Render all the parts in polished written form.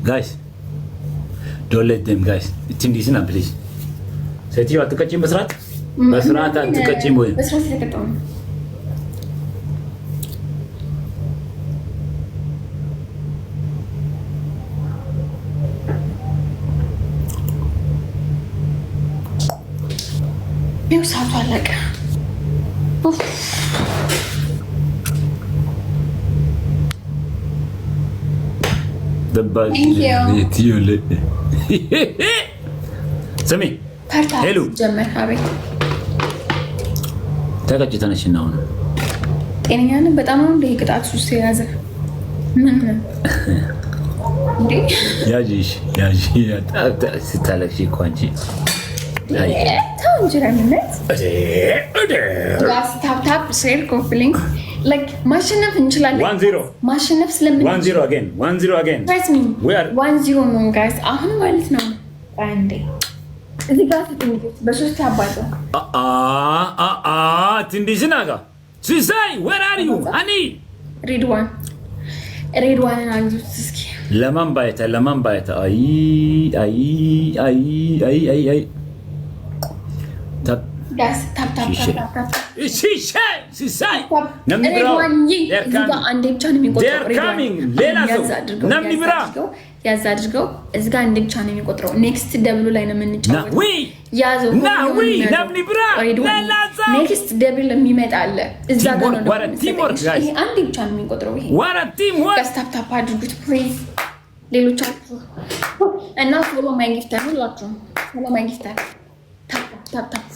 guys, don't let them guys. It's in this na please. Seti what kachim basrat? Basrat at kachim boy. Basrat se katon. Eu sabe alaka. The bad. Thank you. Sami. Hello. ጀመር አቤት ተቀጭተነሽ ነው ነው ጤነኛ ነህ? በጣም ነው እንደ ቅጣት ሱስ የያዘ ምን እንዴ? ያጂሽ ስታለቅሽ እኮ አንቺ ተው እንጂ ለምነት ጋስ ታፕ ሼር ኮፕሊንግ ላይክ ማሸነፍ እንችላለን። 1-0 ማሸነፍ ስለምን 1-0 again 1-0 again we are 1-0 ነው ጋይስ አሁን ማለት ነው አንዴ እዚህ ጋር ትንሽ በሶስት አባዛው ትንዲሽና ጋር ሲሳይ where are you ani ሬድዋንን አግዙት እስኪ ለማን ባይታ አይ ጋስ ታፕ ሲሳይ አንዴ ብቻ ነው የሚቆጥረው ሌላ ሰው ነምኒ ብራ ያዝ አድርገው እዚህ ጋር አንዴ ብቻ ነው የሚቆጥረው ኔክስት ደብሉ ላይ ነው የምንጫወተው ያዘው ነምኒ ብራ ኔክስት ደብል የሚመጣ አለ እዛ ጋር ነው ይሄ አንዴ ብቻ ነው የሚቆጥረው ይሄ ጋስ ታፕ አድርጉት ፕሊዝ ሌሎቻችሁ እና ፎሎ ማይ ጊፍተር ሁላችሁ ፎሎ ማይ ጊፍተር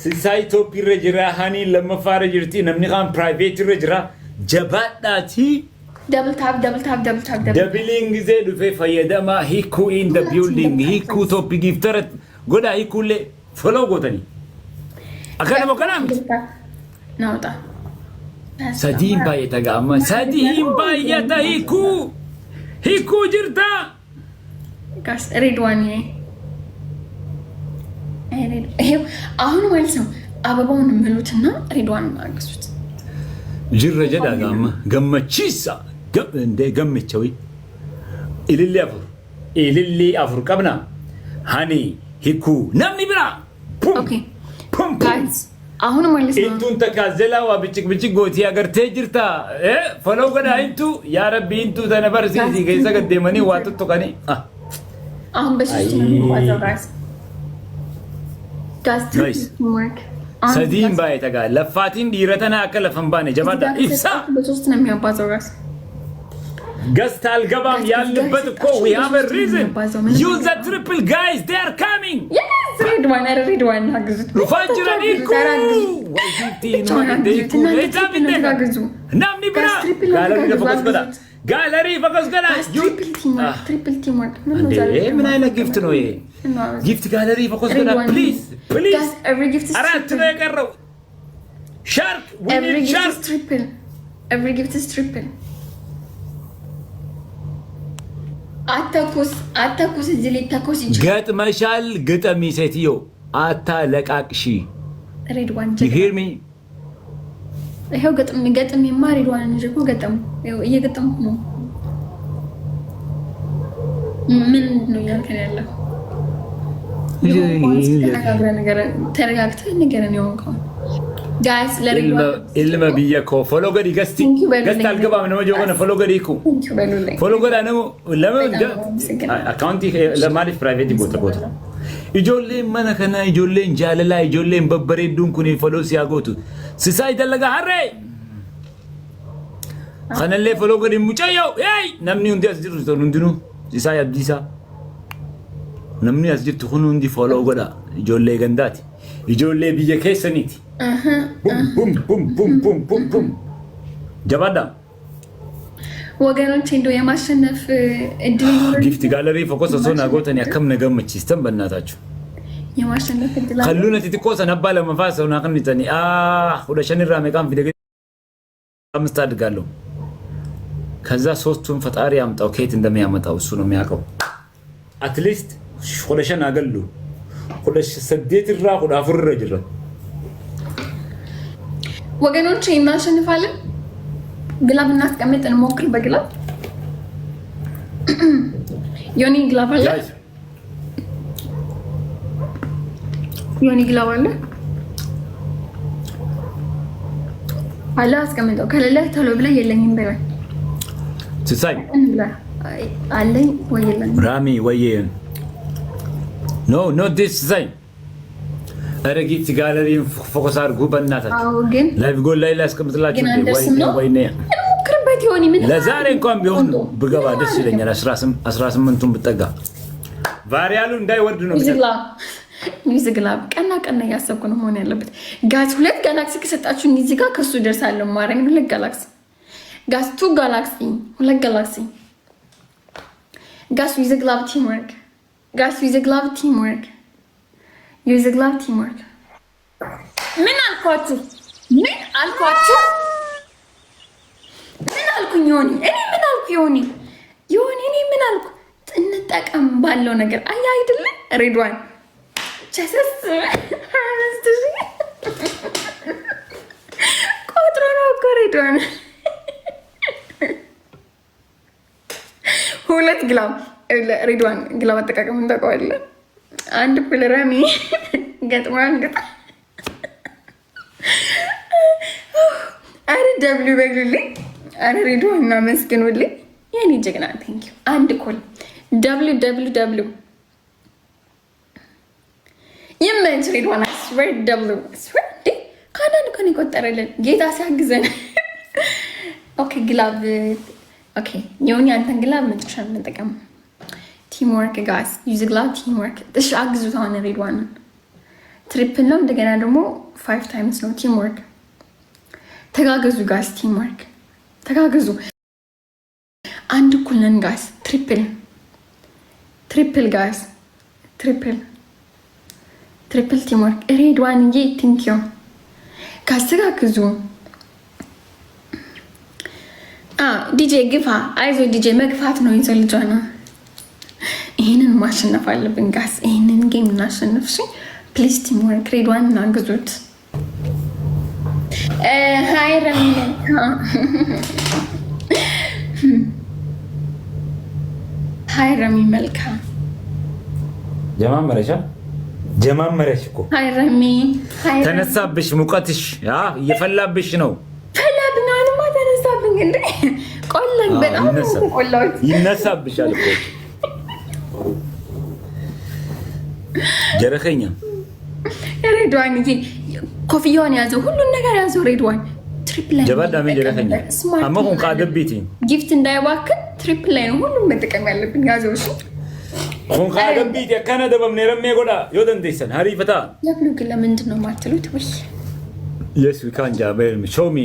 ሲሳይ ቶፒ ረጅራ ሃኒ ለመፋረ ጅርቲ ነምኒ ኻን ፕራይቬት ረጅራ ጀባዳቲ double tap doubling ጊዜ ዱፌ ፈየደማ ሂኩ in the building ሂኩ ቶፒ ጊፍተር ጎዳ ሂኩሌ ፎሎ ጎተኒ አከነሞ ከናም ናውጣ ሰዲም ባየተጋማ ሰዲም ባየተ ሂኩ ጅርታ ጋስ ሬድዋን ይሄ አሁን ማለት ነው አበባውን ምሉትና ሬድዋን ማግሱት ጅረ ጀዳ ጋማ ገመቺሳ እንደ ገመቸው ኢልሊ አፍሩ ቀብና ሃኒ ሂኩ ነምኒ ብራ ኦኬ ጋይስ አሁን ማለት ነው እንቱን ተካዘላዋ ብጭቅ ጎቲ አገርቴ ጅርታ ፈለው ገዳ እንቱ ያ ረቢ እንቱ ተነበር ሲዚ ገይሰ ገደመኒ ዋጥቶ ቀኒ አሁን በሶስት ነው የሚባዛው ጋይስ ወርክ ሰዲም ባይተጋ ለፋቲን ዲረተና አከለፈን ባነ ጀባዳ ኢፍሳ በሶስት ነው የሚያባዛው ገስት አልገባም ያለበት እኮ we have a reason use the triple guys they are coming yes ሬድዋን አግዙት ፋጅራን ኢኩ ወይቲኖ ደይኩ ለታብደ ናምኒ ብራ ጋለሪ ፈቀስ ገላ ትሪፕል ቲም ወርክ ምን አይነት ጊፍት ነው ይሄ ጊፍት ጋለሪ ፈቀስ ገላ ፕሊዝ guys every gift is አራት ነው የቀረው ሻርክ every gift is triple አታኩስ እዚህ ላይ ታኩስ ገጥመሻል ግጠሚ ሴትዮ አታለቃቅሺ ሬድዋን you hear me ይሄው ገጥም ሬድዋን እንጂ እኮ ገጠሙ ይሄው እየገጠምኩ ነው ምን ነው ያልከኝ ያለው ተረጋግተህ ንገረን የሆንከውን ጋይስ ለሬድዋን ኢልማ ቢያኮ ፎሎ ገዲ ገስቲ አልገባም ነው ጆጎነ ፎሎ ገዲ እኮ ፎሎ ገዳ ነው ለምን አካውንቲ ለማለት ፕራይቬት ቦታ ኢጆሌ ማነከና ኢጆሌ እንጃለላ ኢጆሌ በበሬዱን ኩኒ ፎሎ ሲያጎቱ ሲሳይ ደለጋ ሀሬ ከነለ ፎሎ ገዲ ሙጫየው አይ ነምኒ እንዲ አስጅሩ እንድኑ ሲሳይ አብዲሳ ነምኒ አስጅሩ ሁኑ እንዲ ፎሎ ገዳ ኢጆሌ ገንዳቲ ኢጆሌ ቢየ ከሰኒቲ ቡም ጀባዳ ወገኖች እንደው የማሸነፍ እድል ይኖር ጊፍት ጋለሪ ፎከስ ሶና ጎተን ያከም ነገም ቺስተን በእናታችሁ የማሸነፍ እድል خلونا تتكوس ነባ ለመፋሰው ናቀንተኒ ወደ ሸንራ መቃም ፊደግ አምስት አድጋለሁ ከዛ ሶስቱን ፈጣሪ ያምጣው ከየት እንደሚያመጣው እሱ ነው የሚያውቀው አትሊስት ወደ ሸን አገሉ ወደ ሰደት ራ ወደ አፍር ረጅራ ወገኖች እናሸንፋለን ግላብ እናስቀምጥ እንሞክር በግላብ ዮኒ ግላብ አለ ዮኒ ግላብ አለ አለ አስቀምጠው ከሌለ ቶሎ ብለህ የለኝም በይ ሲሳይ አለኝ ወይ የለኝም ራሚ ወይ ኖ ዲስ ሲሳይ አረጊት ጋለሪን ፎከስ አድርጉ በእናታችሁ አዎ ግን ላይቭ ጎል ላይ ላስቀምጥላችሁ ወይ ሞክርበት ይሆን ምን ለዛሬ እንኳን ቢሆን ብገባ ደስ ይለኛል 18ቱን ብጠጋ ቫሪያሉ እንዳይወርድ ነው ሚውዚክ ላብ ቀና እያሰብኩ ነው መሆን ያለበት ጋዝ 2 ጋላክሲ ከሰጣችሁ እዚህ ጋር ከሱ ደርሳለሁ ማረኝ 2 ጋላክሲ ጋዝ 2 ጋላክሲ 2 ጋላክሲ ጋዝ ሚውዚክ ላብ ቲምወርክ ጋዝ ሚውዚክ ላብ ቲምወርክ ሚውዚክ ላብ ቲምወርክ ምን አልኳችሁ ምን አልኩኝ ዮኒ እኔ ምን አልኩ ዮኒ እኔ ምን አልኩ እንጠቀም ባለው ነገር አያ አይደለ ሬድዋን ቸሰስ ቆጥሮ ነው እኮ ሬድዋን 2 ግላብ ሬድዋን ግላብ አጠቃቀም ታውቀዋለህ አንድ ፕለራሚ ገጥሟን አረ ደብሊው በግልልኝ አረ ሬድዋን እና መስግኑልኝ የኔ ጀግና ቴንኪው አንድ ኮል www ይመንች ሬድዋን አስወር ደብሊው አስወር ካናን ኮን ይቆጠረልን ጌታ ሲያግዘን ኦኬ ግላብ ኦኬ ዮኒ አንተን ግላብ መጥሻን እንጠቀም ቲምወርክ ጋስ ዩዝ ግላብ ቲምወርክ እሺ አግዙት አሁን ሬድዋን ትሪፕል ነው እንደገና ደግሞ 5 ታይምስ ነው ቲምወርክ ተጋገዙ ጋስ ቲምወርክ ተጋገዙ አንድ እኩል ነን ጋስ ትሪፕል ጋስ ትሪፕል ቲምወርክ ሬድዋን እንጂ ቲንኪዩ ጋስ ተጋገዙ ዲጄ ግፋ አይዞ ዲጄ መግፋት ነው ይዘልጇ ነው ይሄንን ማሸነፍ አለብን ጋስ ይሄንን ጌም እናሸንፍ እሺ ፕሊዝ ቲምወርክ ሬድዋን እናግዙት ሃይ ረሚታ ሃይ ረሚ መልካ ጀማመረሽ እኮ ሃይ ረሚ ተነሳብሽ ሙቀትሽ እየፈላብሽ ነው ፈላብናልማ ተነሳብኝ እንዴ ቆላኝ በጣም ቆላው ይነሳብሻል እኮ ጀረኸኛ ሬድዋን ይሄ ኮፍያውን ያዘው ሁሉን ነገር ያዘው ሬድዋን ትሪፕል ላይ ጀባዳ ምን ጀረኸኛ አማሁን ቃደብቲ ጊፍት እንዳይባክን ትሪፕል ላይ ነው ሁሉም መጠቀም ያለብን ያዘው እሺ ሁን ቃደብቲ ከነደ በመነረም የጎዳ ይወደን ደሰን ሀሪፈታ ለብሉ ግን ለምንድን ነው ማትሉት ወይ Yes, we can, Jabel. Show me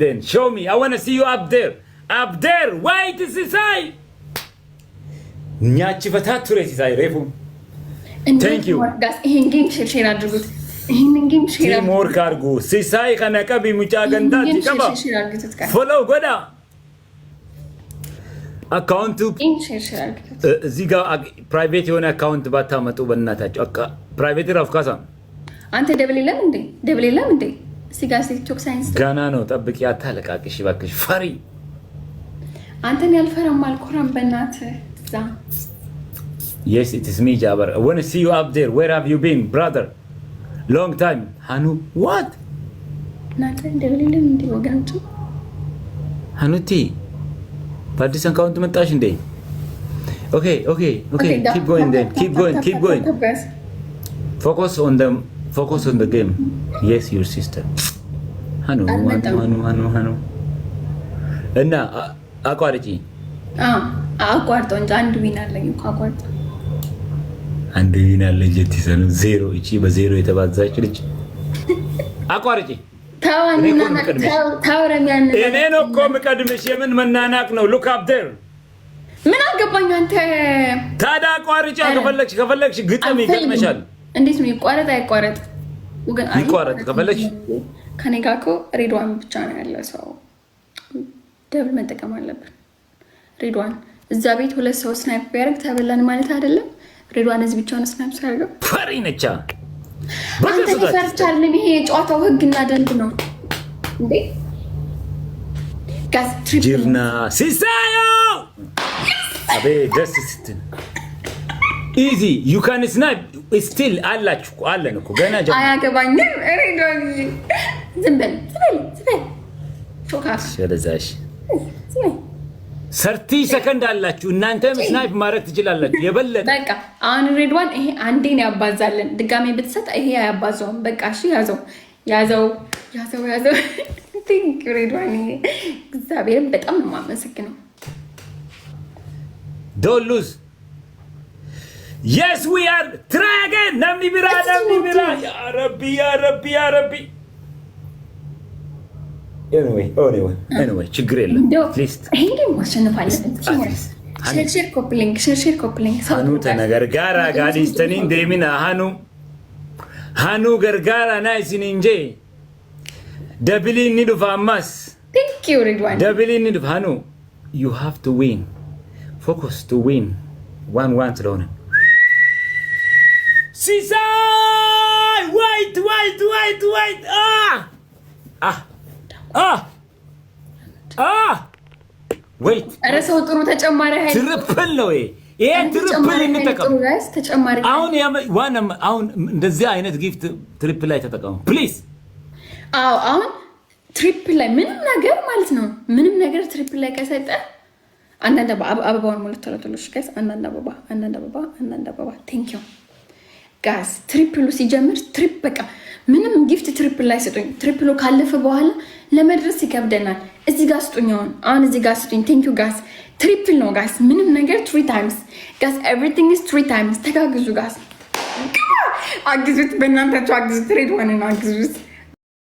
then. Show me. I want to see you up there. Wait, Sisai. Nyachi Vatature, Sisai, Refu. Thank you. ይሄን ጌም ሼር አድርጉት ይሄንን ጌም ሼር ሞር ካርጉ ሲሳይ ከነቀቢ ሙጫገንዳ ይቀባ ፎሎው ጎዳ አካውንቱ ሼር አድርጉት እዚህ ጋር ፕራይቬት የሆነ አካውንት ባታመጡ በእናታችሁ ፕራይቬት ራፍካሳ አንተ ደብል የለም እንዴ ሲጋ ቲክቶክ ሳይንስ ጋና ነው ጠብቂ አታለቃቅሽ እባክሽ ፈሪ አንተን ያልፈራም አልኮራም በእናትህ እዛ Yes, it is me, Jabbar. I want to see you up there. Where have you been, brother? Long time. Hanu, what? Nothing. Developing in the organization. Hanuti, party account matash day. Okay. Keep going then. Keep going. Focus on the game. Yes, your sister. Hanu. And now, Aquarity. አቋርጦ እንጂ አንድ ዊን አለኝ እኮ አቋርጦ አንድ ዊን አለ ጀት ይሰኑ ዜሮ እቺ በዜሮ የተባዛች ልጅ አቋርጪ ታውረሚያን እኔ ነው እኮ የምቀድምሽ የምን መናናቅ ነው ሉክ አፕ ዴር ምን አገባኝ አንተ ታዲያ አቋርጪ ከፈለግሽ ግጥም ይገጥመሻል እንዴት ነው ይቋረጥ አይቋረጥ ወገን ይቋረጥ ከፈለግሽ ከኔ ጋር እኮ ሬድዋን ብቻ ነው ያለው ሰው ደብል መጠቀም አለብን ሬድዋን እዛ ቤት 2 ሰው ስናይፕ ቢያደርግ ተበላን ማለት አይደለም። ሬድዋን እዚህ ብቻውን ስናይፕ ሲያደርገው ፈሪ ነቻ። አንተ ፈርቻለሁ። ይሄ የጨዋታው ህግና ደንብ ነው እንዴ? ጋስ ትሪፕ ጅርና ሲሳዮ አቤ ደስ ስትል ኢዚ ዩ ካን ስናይፕ ስቲል አላችሁ አለን እኮ ገና ጀምሮ አያገባኝም። ሬድዋን ዝም በል ሾካስ ስለዛሽ 30 ሰከንድ አላችሁ እናንተም ስናይፕ ማድረግ ትችላላችሁ። የበለጠ በቃ አሁን ሬድዋን ይሄ አንዴን ያባዛለን። ድጋሜ ብትሰጥ ይሄ አያባዛውም። በቃ እሺ ያዘው ቲንክ ሬድዋን እግዚአብሔርን በጣም ነው የማመሰግነው። Don't lose. Yes, we are. Try again. Namni bira. Ya Rabbi. Anyway. ችግር የለም። Please. ይሄን ማሸነፍ አለብን። ሼር ኮፕሊንግ ሃኑ ተነገር ጋራ ጋዲስተኒን ደሚና ሃኑ ገርጋራ ናይሲን እንጂ ደብሊ ኒዱፋ አማስ Thank you ሬድዋን ደብሊ ኒዱፋ ሃኑ you have to win. Focus to win 1-1 ስለሆነ ሲሳይ wait wait ኧረ ሰው ጥሩ ተጨማሪ ኃይል ትሪፕል ነው ይሄ ትሪፕል እንጠቀም ተጨማሪ አሁን እንደዚህ አይነት ጊፍት ትሪፕል ላይ ተጠቀሙ ፕሊዝ። አሁን ትሪፕል ላይ ምንም ነገር ማለት ነው ምንም ነገር ትሪፕል ላይ ከሰጠ አንዳንድ አበባውን ሙሉ ተለተሎሽ ጋይስ አንዳንድ አበባ ቴንክ ዩ ጋይስ። ትሪፕሉ ሲጀምር በቃ ምንም ጊፍት ትሪፕል ላይ ስጡኝ። ትሪፕሉ ካለፈ በኋላ ለመድረስ ይከብደናል። እዚህ ጋር ስጡኝ አሁን እዚህ ጋር ስጡኝ። ቴንክ ዩ ጋይስ። ትሪፕል ነው ጋይስ ምንም ነገር 3 times ጋይስ ኤቭሪቲንግ ኢዝ 3 times። ተጋግዙ ጋይስ አግዙት፣ በእናንተችሁ አግዙት። ሬድዋንን አግዙት።